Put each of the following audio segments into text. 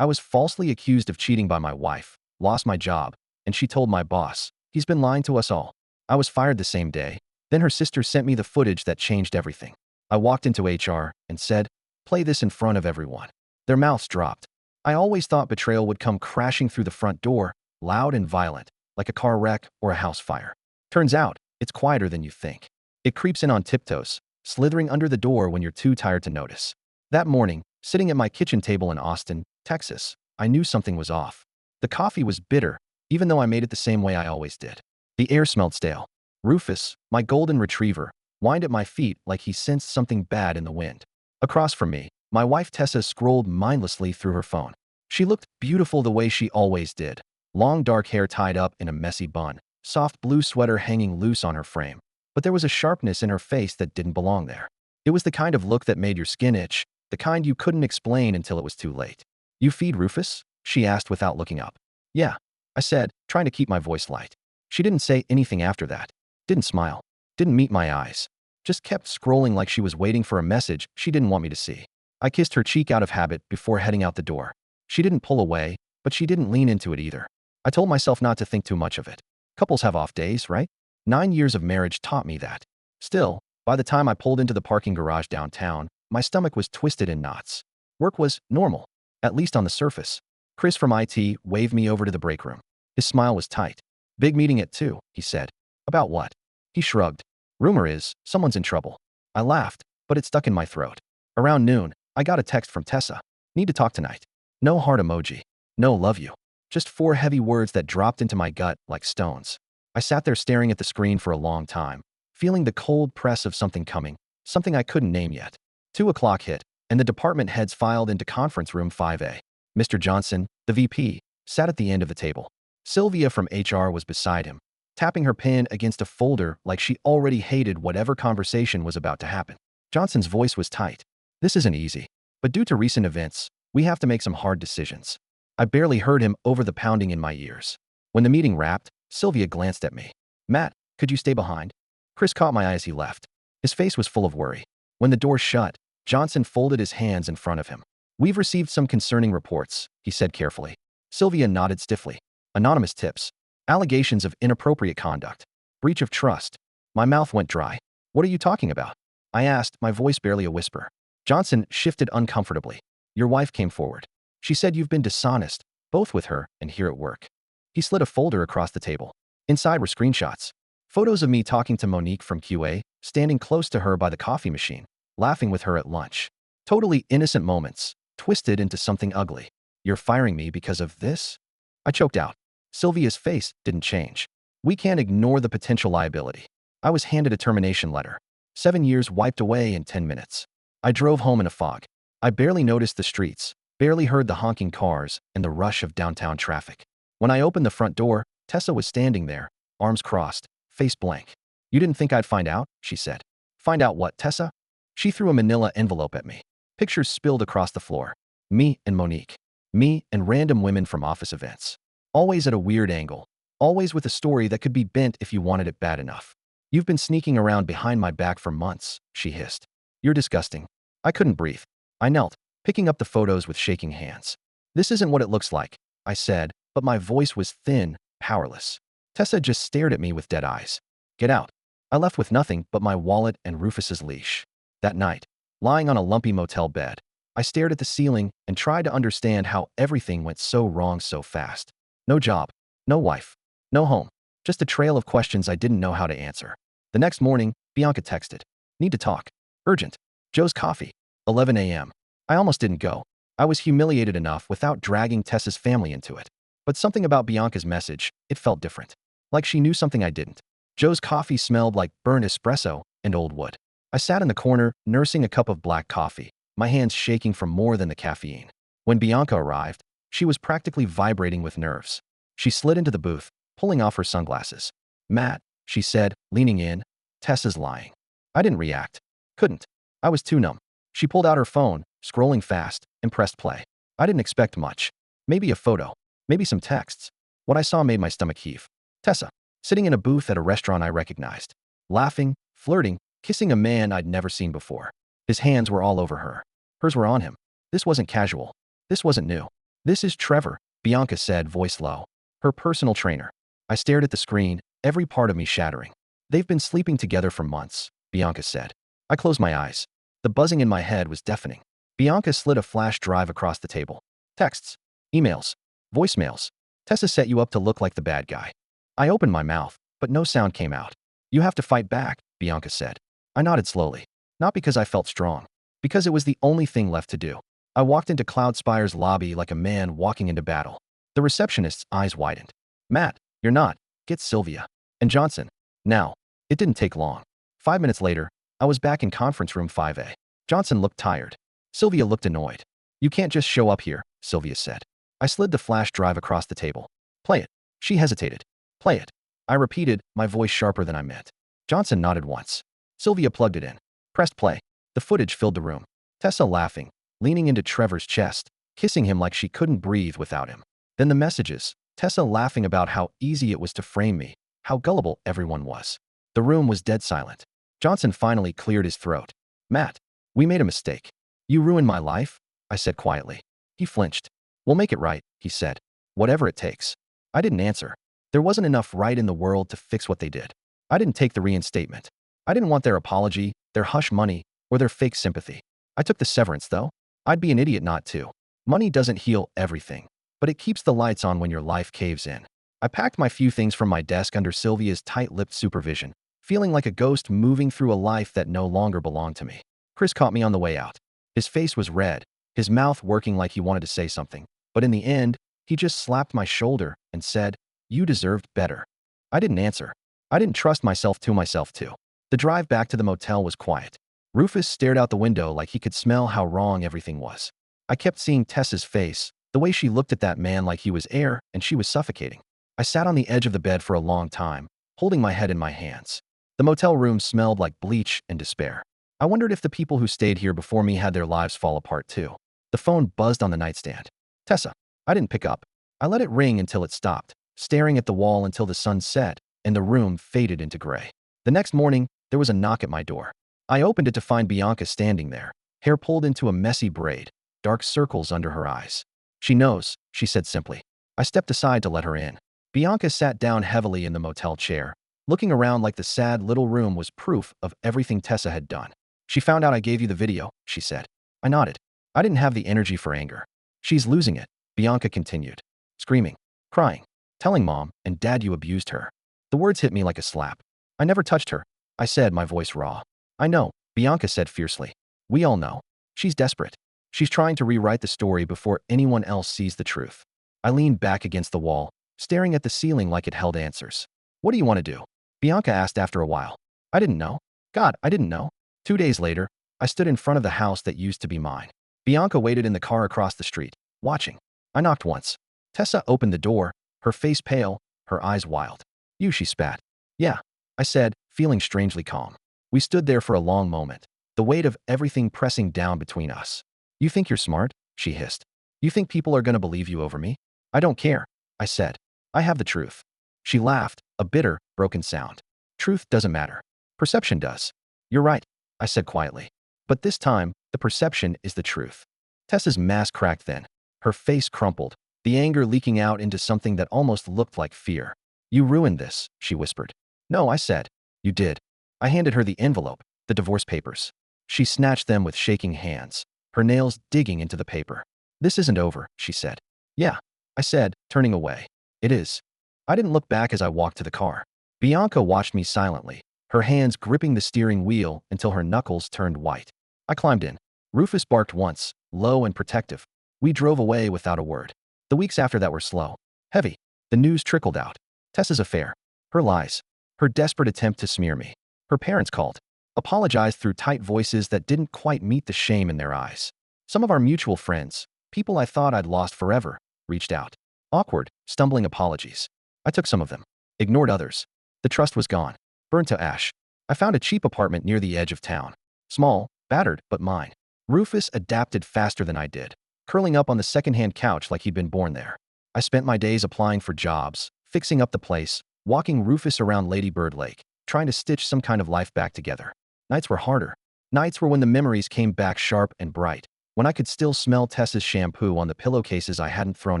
I was falsely accused of cheating by my wife, lost my job, and she told my boss, "He's been lying to us all." I was fired the same day. Then her sister sent me the footage that changed everything. I walked into HR and said, "Play this in front of everyone." Their mouths dropped. I always thought betrayal would come crashing through the front door, loud and violent, like a car wreck or a house fire. Turns out, it's quieter than you think. It creeps in on tiptoes, slithering under the door when you're too tired to notice. That morning, sitting at my kitchen table in Austin, Texas, I knew something was off. The coffee was bitter, even though I made it the same way I always did. The air smelled stale. Rufus, my golden retriever, whined at my feet like he sensed something bad in the wind. Across from me, my wife Tessa scrolled mindlessly through her phone. She looked beautiful the way she always did. Long dark hair tied up in a messy bun, soft blue sweater hanging loose on her frame. But there was a sharpness in her face that didn't belong there. It was the kind of look that made your skin itch, the kind you couldn't explain until it was too late. "You feed Rufus?" she asked without looking up. "Yeah," I said, trying to keep my voice light. She didn't say anything after that. Didn't smile. Didn't meet my eyes. Just kept scrolling like she was waiting for a message she didn't want me to see. I kissed her cheek out of habit before heading out the door. She didn't pull away, but she didn't lean into it either. I told myself not to think too much of it. Couples have off days, right? 9 years of marriage taught me that. Still, by the time I pulled into the parking garage downtown, my stomach was twisted in knots. Work was normal, at least on the surface. Chris from IT waved me over to the break room. His smile was tight. "Big meeting at 2, he said. "About what?" He shrugged. "Rumor is, someone's in trouble." I laughed, but it stuck in my throat. Around noon, I got a text from Tessa. "Need to talk tonight." No heart emoji. No love you. Just 4 heavy words that dropped into my gut like stones. I sat there staring at the screen for a long time, feeling the cold press of something coming, something I couldn't name yet. 2 o'clock hit, and the department heads filed into conference room 5A. Mr. Johnson, the VP, sat at the end of the table. Sylvia from HR was beside him, tapping her pen against a folder like she already hated whatever conversation was about to happen. Johnson's voice was tight. "This isn't easy, but due to recent events, we have to make some hard decisions." I barely heard him over the pounding in my ears. When the meeting wrapped, Sylvia glanced at me. "Matt, could you stay behind?" Chris caught my eye as he left. His face was full of worry. When the door shut, Johnson folded his hands in front of him. "We've received some concerning reports," he said carefully. Sylvia nodded stiffly. "Anonymous tips. Allegations of inappropriate conduct. Breach of trust." My mouth went dry. "What are you talking about?" I asked, my voice barely a whisper. Johnson shifted uncomfortably. "Your wife came forward. She said you've been dishonest, both with her and here at work." He slid a folder across the table. Inside were screenshots. Photos of me talking to Monique from QA, standing close to her by the coffee machine, laughing with her at lunch. Totally innocent moments, twisted into something ugly. "You're firing me because of this?" I choked out. Sylvia's face didn't change. "We can't ignore the potential liability." I was handed a termination letter. 7 years wiped away in 10 minutes. I drove home in a fog. I barely noticed the streets, barely heard the honking cars and the rush of downtown traffic. When I opened the front door, Tessa was standing there, arms crossed, face blank. "You didn't think I'd find out?" she said. "Find out what, Tessa?" She threw a manila envelope at me. Pictures spilled across the floor. Me and Monique. Me and random women from office events. Always at a weird angle. Always with a story that could be bent if you wanted it bad enough. "You've been sneaking around behind my back for months," she hissed. "You're disgusting." I couldn't breathe. I knelt, picking up the photos with shaking hands. "This isn't what it looks like," I said, but my voice was thin, powerless. Tessa just stared at me with dead eyes. "Get out." I left with nothing but my wallet and Rufus's leash. That night, lying on a lumpy motel bed, I stared at the ceiling and tried to understand how everything went so wrong so fast. No job, no wife, no home, just a trail of questions I didn't know how to answer. The next morning, Bianca texted. "Need to talk. Urgent. Joe's coffee. 11 a.m. I almost didn't go. I was humiliated enough without dragging Tessa's family into it. But something about Bianca's message, it felt different. Like she knew something I didn't. Joe's coffee smelled like burnt espresso and old wood. I sat in the corner, nursing a cup of black coffee, my hands shaking from more than the caffeine. When Bianca arrived, she was practically vibrating with nerves. She slid into the booth, pulling off her sunglasses. "Matt," she said, leaning in, "Tessa's lying." I didn't react. Couldn't. I was too numb. She pulled out her phone, scrolling fast, and pressed play. I didn't expect much. Maybe a photo. Maybe some texts. What I saw made my stomach heave. Tessa, sitting in a booth at a restaurant I recognized. Laughing, flirting, kissing a man I'd never seen before. His hands were all over her. Hers were on him. This wasn't casual. This wasn't new. This is Trevor, Bianca said, voice low. Her personal trainer. I stared at the screen, every part of me shattering. They've been sleeping together for months, Bianca said. I closed my eyes. The buzzing in my head was deafening. Bianca slid a flash drive across the table. Texts, emails, voicemails. Tessa set you up to look like the bad guy. I opened my mouth, but no sound came out. You have to fight back, Bianca said. I nodded slowly. Not because I felt strong. Because it was the only thing left to do. I walked into Cloudspire's lobby like a man walking into battle. The receptionist's eyes widened. Matt, you're not. Get Sylvia. And Johnson. Now. It didn't take long. 5 minutes later, I was back in conference room 5A. Johnson looked tired. Sylvia looked annoyed. You can't just show up here, Sylvia said. I slid the flash drive across the table. Play it. She hesitated. Play it. I repeated, my voice sharper than I meant. Johnson nodded once. Sylvia plugged it in. Pressed play. The footage filled the room. Tessa laughing, leaning into Trevor's chest, kissing him like she couldn't breathe without him. Then the messages. Tessa laughing about how easy it was to frame me, how gullible everyone was. The room was dead silent. Johnson finally cleared his throat. Matt, we made a mistake. You ruined my life, I said quietly. He flinched. We'll make it right, he said. Whatever it takes. I didn't answer. There wasn't enough right in the world to fix what they did. I didn't take the reinstatement. I didn't want their apology, their hush money, or their fake sympathy. I took the severance, though. I'd be an idiot not to. Money doesn't heal everything, but it keeps the lights on when your life caves in. I packed my few things from my desk under Sylvia's tight-lipped supervision, feeling like a ghost moving through a life that no longer belonged to me. Chris caught me on the way out. His face was red, his mouth working like he wanted to say something, but in the end, he just slapped my shoulder and said, "You deserved better." I didn't answer. I didn't trust myself to. The drive back to the motel was quiet. Rufus stared out the window like he could smell how wrong everything was. I kept seeing Tessa's face, the way she looked at that man like he was air and she was suffocating. I sat on the edge of the bed for a long time, holding my head in my hands. The motel room smelled like bleach and despair. I wondered if the people who stayed here before me had their lives fall apart too. The phone buzzed on the nightstand. Tessa. I didn't pick up. I let it ring until it stopped, staring at the wall until the sun set and the room faded into gray. The next morning, there was a knock at my door. I opened it to find Bianca standing there, hair pulled into a messy braid, dark circles under her eyes. She knows, she said simply. I stepped aside to let her in. Bianca sat down heavily in the motel chair, looking around like the sad little room was proof of everything Tessa had done. She found out I gave you the video, she said. I nodded. I didn't have the energy for anger. She's losing it, Bianca continued. Screaming, crying, telling Mom and Dad you abused her. The words hit me like a slap. I never touched her, I said, my voice raw. I know, Bianca said fiercely. We all know. She's desperate. She's trying to rewrite the story before anyone else sees the truth. I leaned back against the wall, staring at the ceiling like it held answers. What do you want to do? Bianca asked after a while. I didn't know. God, I didn't know. 2 days later, I stood in front of the house that used to be mine. Bianca waited in the car across the street, watching. I knocked once. Tessa opened the door, her face pale, her eyes wild. You, she spat. Yeah, I said, feeling strangely calm. We stood there for a long moment, the weight of everything pressing down between us. You think you're smart? She hissed. You think people are going to believe you over me? I don't care, I said. I have the truth. She laughed, a bitter, broken sound. Truth doesn't matter. Perception does. You're right, I said quietly. But this time, the perception is the truth. Tessa's mask cracked then. Her face crumpled, the anger leaking out into something that almost looked like fear. You ruined this, she whispered. No, I said. You did. I handed her the envelope, the divorce papers. She snatched them with shaking hands, her nails digging into the paper. This isn't over, she said. Yeah, I said, turning away. It is. I didn't look back as I walked to the car. Bianca watched me silently, her hands gripping the steering wheel until her knuckles turned white. I climbed in. Rufus barked once, low and protective. We drove away without a word. The weeks after that were slow, heavy. The news trickled out. Tessa's affair. Her lies. Her desperate attempt to smear me. Her parents called. Apologized through tight voices that didn't quite meet the shame in their eyes. Some of our mutual friends, people I thought I'd lost forever, reached out. Awkward, stumbling apologies. I took some of them. Ignored others. The trust was gone. Burned to ash. I found a cheap apartment near the edge of town. Small, battered, but mine. Rufus adapted faster than I did, curling up on the second-hand couch like he'd been born there. I spent my days applying for jobs, fixing up the place, walking Rufus around Lady Bird Lake, trying to stitch some kind of life back together. Nights were harder. Nights were when the memories came back sharp and bright, when I could still smell Tessa's shampoo on the pillowcases I hadn't thrown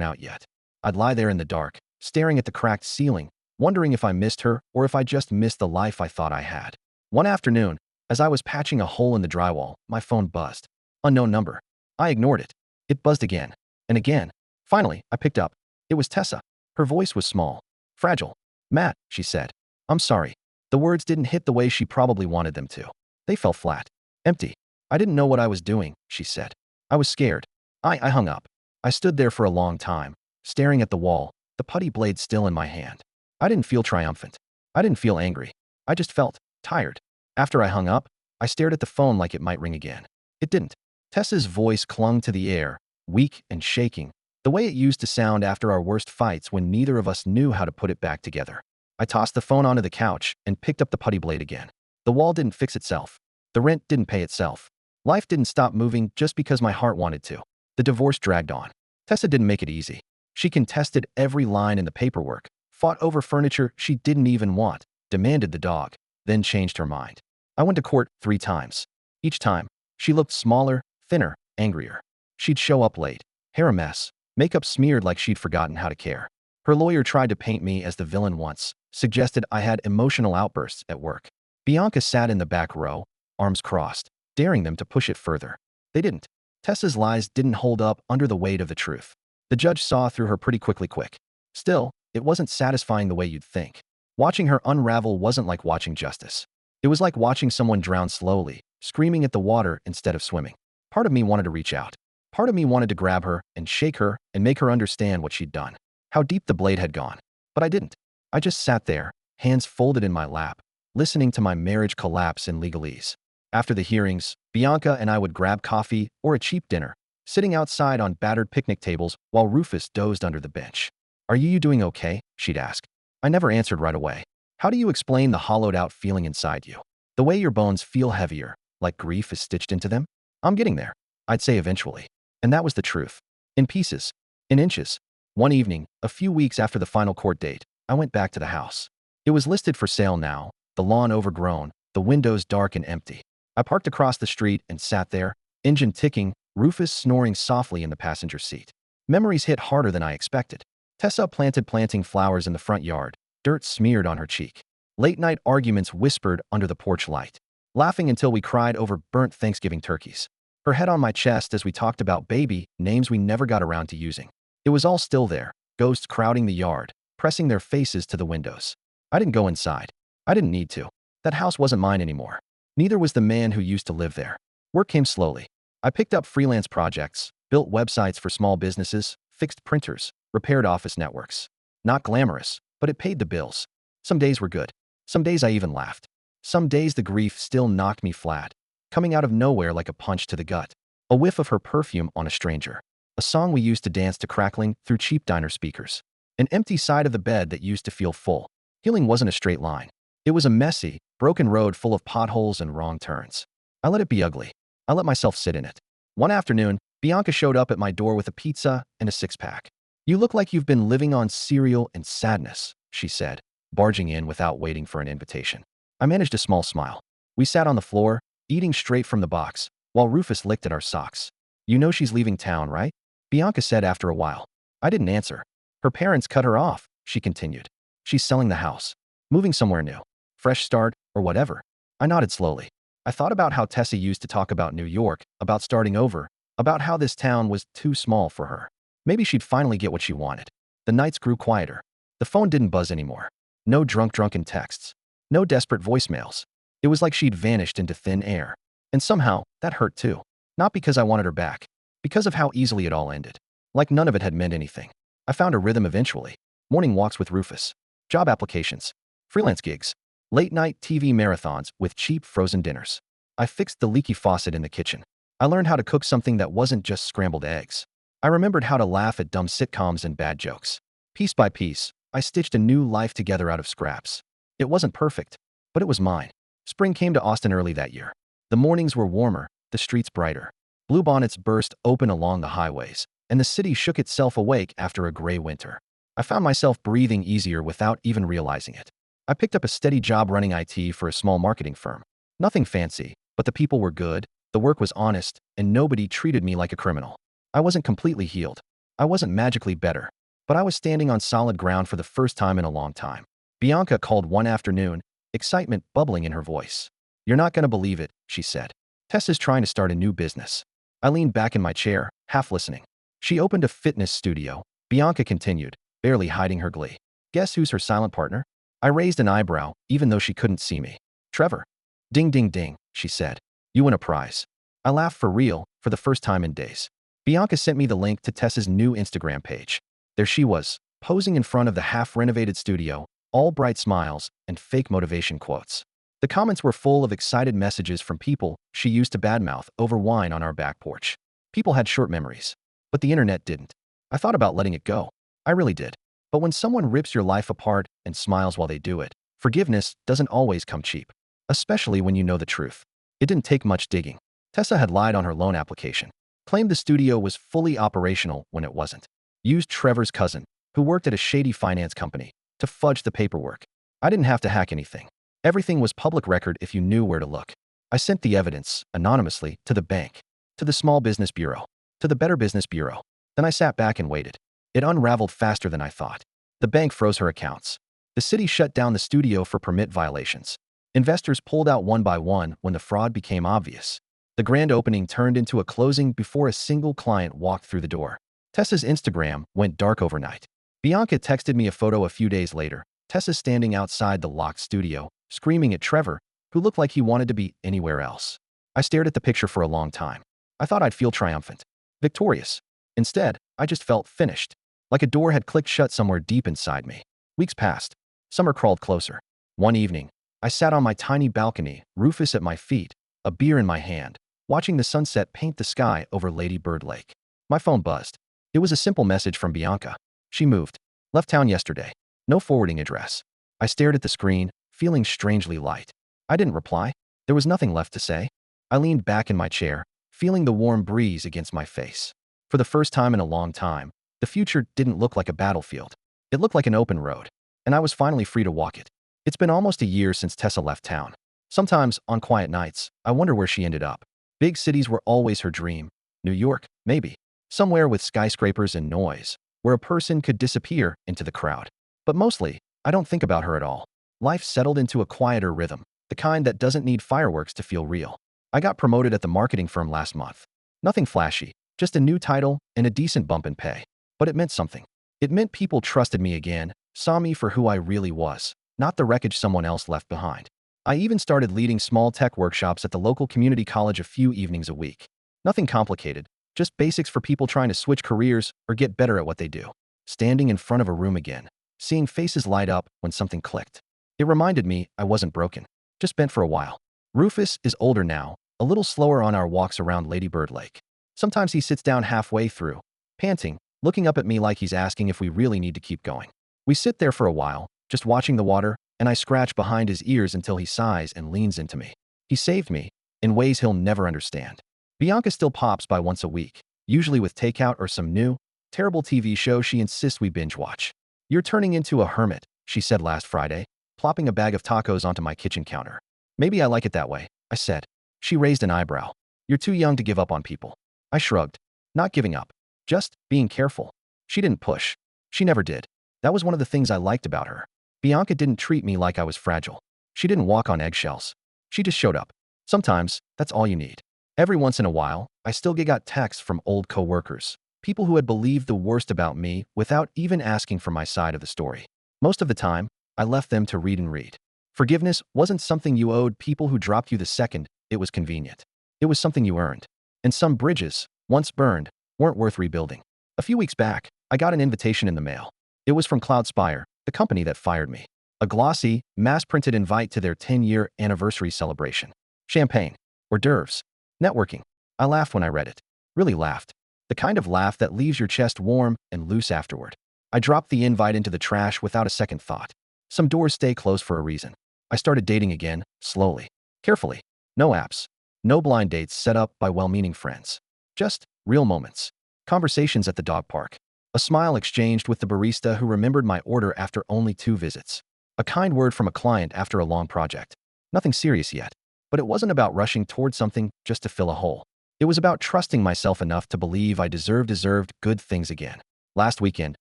out yet. I'd lie there in the dark, staring at the cracked ceiling, wondering if I missed her or if I just missed the life I thought I had. One afternoon, as I was patching a hole in the drywall, my phone buzzed. Unknown number. I ignored it. It buzzed again and again. Finally, I picked up. It was Tessa. Her voice was small, fragile. "Matt," she said. "I'm sorry." The words didn't hit the way she probably wanted them to. They fell flat. Empty. "I didn't know what I was doing," she said. I was scared. I hung up. I stood there for a long time, staring at the wall, the putty blade still in my hand. I didn't feel triumphant. I didn't feel angry. I just felt tired. After I hung up, I stared at the phone like it might ring again. It didn't. Tessa's voice clung to the air, weak and shaking, the way it used to sound after our worst fights when neither of us knew how to put it back together. I tossed the phone onto the couch and picked up the putty blade again. The wall didn't fix itself. The rent didn't pay itself. Life didn't stop moving just because my heart wanted to. The divorce dragged on. Tessa didn't make it easy. She contested every line in the paperwork, fought over furniture she didn't even want, demanded the dog, then changed her mind. I went to court 3 times. Each time, she looked smaller, thinner, angrier. She'd show up late, hair a mess, makeup smeared like she'd forgotten how to care. Her lawyer tried to paint me as the villain once, suggested I had emotional outbursts at work. Bianca sat in the back row, arms crossed, daring them to push it further. They didn't. Tessa's lies didn't hold up under the weight of the truth. The judge saw through her pretty quick. Still, it wasn't satisfying the way you'd think. Watching her unravel wasn't like watching justice. It was like watching someone drown slowly, screaming at the water instead of swimming. Part of me wanted to reach out. Part of me wanted to grab her and shake her and make her understand what she'd done, how deep the blade had gone. But I didn't. I just sat there, hands folded in my lap, listening to my marriage collapse in legalese. After the hearings, Bianca and I would grab coffee or a cheap dinner, sitting outside on battered picnic tables while Rufus dozed under the bench. "Are you doing okay?" she'd ask. I never answered right away. How do you explain the hollowed-out feeling inside you? The way your bones feel heavier, like grief is stitched into them? "I'm getting there," I'd say eventually. And that was the truth. In pieces. In inches. One evening, a few weeks after the final court date, I went back to the house. It was listed for sale now, the lawn overgrown, the windows dark and empty. I parked across the street and sat there, engine ticking, Rufus snoring softly in the passenger seat. Memories hit harder than I expected. Tessa planting flowers in the front yard, dirt smeared on her cheek. Late-night arguments whispered under the porch light. Laughing until we cried over burnt Thanksgiving turkeys. Her head on my chest as we talked about baby names we never got around to using. It was all still there, ghosts crowding the yard, pressing their faces to the windows. I didn't go inside. I didn't need to. That house wasn't mine anymore. Neither was the man who used to live there. Work came slowly. I picked up freelance projects, built websites for small businesses, fixed printers, repaired office networks. Not glamorous, but it paid the bills. Some days were good. Some days I even laughed. Some days the grief still knocked me flat, coming out of nowhere like a punch to the gut. A whiff of her perfume on a stranger. A song we used to dance to crackling through cheap diner speakers. An empty side of the bed that used to feel full. Healing wasn't a straight line. It was a messy, broken road full of potholes and wrong turns. I let it be ugly. I let myself sit in it. One afternoon, Bianca showed up at my door with a pizza and a 6-pack. "You look like you've been living on cereal and sadness," she said, barging in without waiting for an invitation. I managed a small smile. We sat on the floor, eating straight from the box, while Rufus licked at our socks. "You know she's leaving town, right?" Bianca said after a while. I didn't answer. "Her parents cut her off," she continued. "She's selling the house. Moving somewhere new. Fresh start, or whatever." I nodded slowly. I thought about how Tessa used to talk about New York, about starting over, about how this town was too small for her. Maybe she'd finally get what she wanted. The nights grew quieter. The phone didn't buzz anymore. No drunken texts. No desperate voicemails. It was like she'd vanished into thin air. And somehow, that hurt too. Not because I wanted her back. Because of how easily it all ended. Like none of it had meant anything. I found a rhythm eventually. Morning walks with Rufus. Job applications. Freelance gigs. Late-night TV marathons with cheap frozen dinners. I fixed the leaky faucet in the kitchen. I learned how to cook something that wasn't just scrambled eggs. I remembered how to laugh at dumb sitcoms and bad jokes. Piece by piece, I stitched a new life together out of scraps. It wasn't perfect, but it was mine. Spring came to Austin early that year. The mornings were warmer, the streets brighter. Bluebonnets burst open along the highways, and the city shook itself awake after a gray winter. I found myself breathing easier without even realizing it. I picked up a steady job running IT for a small marketing firm. Nothing fancy, but the people were good, The work was honest, and nobody treated me like a criminal. I wasn't completely healed. I wasn't magically better. But I was standing on solid ground for the first time in a long time. Bianca called one afternoon, excitement bubbling in her voice. "You're not going to believe it," she said. "Tessa's trying to start a new business." I leaned back in my chair, half listening. "She opened a fitness studio," Bianca continued, barely hiding her glee. "Guess who's her silent partner?" I raised an eyebrow, even though she couldn't see me. "Trevor." "Ding ding ding," she said. "You win a prize." I laughed for real, for the first time in days. Bianca sent me the link to Tessa's new Instagram page. There she was, posing in front of the half-renovated studio, all bright smiles and fake motivation quotes. The comments were full of excited messages from people she used to badmouth over wine on our back porch. People had short memories, but the internet didn't. I thought about letting it go. I really did. But when someone rips your life apart and smiles while they do it, forgiveness doesn't always come cheap, especially when you know the truth. It didn't take much digging. Tessa had lied on her loan application, claimed the studio was fully operational when it wasn't, used Trevor's cousin, who worked at a shady finance company, to fudge the paperwork. I didn't have to hack anything. Everything was public record if you knew where to look. I sent the evidence, anonymously, to the bank, to the Small Business Bureau, to the Better Business Bureau. Then I sat back and waited. It unraveled faster than I thought. The bank froze her accounts. The city shut down the studio for permit violations. Investors pulled out one by one when the fraud became obvious. The grand opening turned into a closing before a single client walked through the door. Tessa's Instagram went dark overnight. Bianca texted me a photo a few days later. Tessa standing outside the locked studio, screaming at Trevor, who looked like he wanted to be anywhere else. I stared at the picture for a long time. I thought I'd feel triumphant, victorious. Instead, I just felt finished, like a door had clicked shut somewhere deep inside me. Weeks passed. Summer crawled closer. One evening, I sat on my tiny balcony, Rufus at my feet, a beer in my hand, watching the sunset paint the sky over Lady Bird Lake. My phone buzzed. It was a simple message from Bianca. She moved. Left town yesterday. No forwarding address. I stared at the screen, feeling strangely light. I didn't reply. There was nothing left to say. I leaned back in my chair, feeling the warm breeze against my face. For the first time in a long time, the future didn't look like a battlefield. It looked like an open road, and I was finally free to walk it. It's been almost a year since Tessa left town. Sometimes, on quiet nights, I wonder where she ended up. Big cities were always her dream. New York, maybe. Somewhere with skyscrapers and noise, where a person could disappear into the crowd. But mostly, I don't think about her at all. Life settled into a quieter rhythm, the kind that doesn't need fireworks to feel real. I got promoted at the marketing firm last month. Nothing flashy, just a new title and a decent bump in pay. But it meant something. It meant people trusted me again, saw me for who I really was, not the wreckage someone else left behind. I even started leading small tech workshops at the local community college a few evenings a week. Nothing complicated, just basics for people trying to switch careers or get better at what they do. Standing in front of a room again, seeing faces light up when something clicked. It reminded me I wasn't broken, just bent for a while. Rufus is older now, a little slower on our walks around Lady Bird Lake. Sometimes he sits down halfway through, panting, looking up at me like he's asking if we really need to keep going. We sit there for a while, just watching the water, and I scratch behind his ears until he sighs and leans into me. He saved me, in ways he'll never understand. Bianca still pops by once a week, usually with takeout or some new, terrible TV show she insists we binge watch. "You're turning into a hermit," she said last Friday, plopping a bag of tacos onto my kitchen counter. "Maybe I like it that way," I said. She raised an eyebrow. "You're too young to give up on people." I shrugged. Not giving up. Just being careful. She didn't push. She never did. That was one of the things I liked about her. Bianca didn't treat me like I was fragile. She didn't walk on eggshells. She just showed up. Sometimes, that's all you need. Every once in a while, I still got texts from old coworkers, people who had believed the worst about me without even asking for my side of the story. Most of the time, I left them to read and read. Forgiveness wasn't something you owed people who dropped you the second it was convenient. It was something you earned. And some bridges, once burned, weren't worth rebuilding. A few weeks back, I got an invitation in the mail. It was from Cloudspire, the company that fired me. A glossy, mass-printed invite to their 10-year anniversary celebration. Champagne. Hors d'oeuvres. Networking. I laughed when I read it. Really laughed. The kind of laugh that leaves your chest warm and loose afterward. I dropped the invite into the trash without a second thought. Some doors stay closed for a reason. I started dating again, slowly. Carefully. No apps. No blind dates set up by well-meaning friends. Just real moments. Conversations at the dog park. A smile exchanged with the barista who remembered my order after only 2 visits. A kind word from a client after a long project. Nothing serious yet. But it wasn't about rushing toward something just to fill a hole. It was about trusting myself enough to believe I deserved good things again. Last weekend,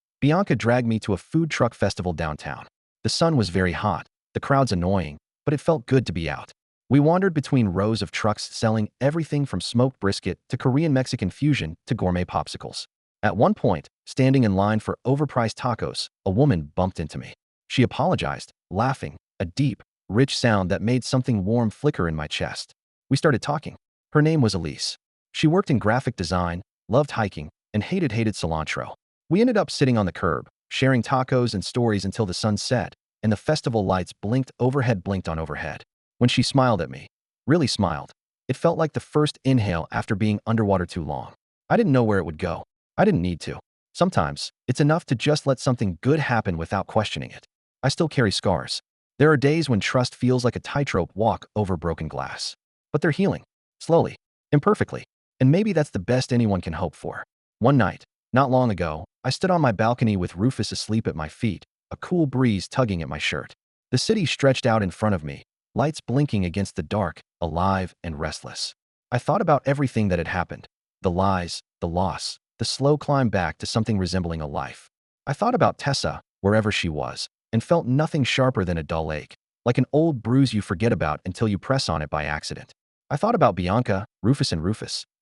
Bianca dragged me to a food truck festival downtown. The sun was very hot, the crowds annoying, but it felt good to be out. We wandered between rows of trucks selling everything from smoked brisket to Korean-Mexican fusion to gourmet popsicles. At one point, standing in line for overpriced tacos, a woman bumped into me. She apologized, laughing, a deep, rich sound that made something warm flicker in my chest. We started talking. Her name was Elise. She worked in graphic design, loved hiking, and hated cilantro. We ended up sitting on the curb, sharing tacos and stories until the sun set, and the festival lights blinked on overhead. When she smiled at me, really smiled, it felt like the first inhale after being underwater too long. I didn't know where it would go. I didn't need to. Sometimes, it's enough to just let something good happen without questioning it. I still carry scars. There are days when trust feels like a tightrope walk over broken glass. But they're healing. Slowly. Imperfectly. And maybe that's the best anyone can hope for. One night, not long ago, I stood on my balcony with Rufus asleep at my feet, a cool breeze tugging at my shirt. The city stretched out in front of me, lights blinking against the dark, alive and restless. I thought about everything that had happened. The lies, the loss, the slow climb back to something resembling a life. I thought about Tessa, wherever she was, and felt nothing sharper than a dull ache, like an old bruise you forget about until you press on it by accident. I thought about Bianca, Rufus, and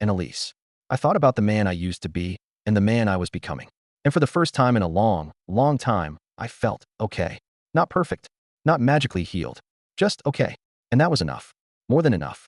Elise. I thought about the man I used to be and the man I was becoming. And for the first time in a long, long time, I felt okay. Not perfect, not magically healed, just okay. And that was enough. More than enough.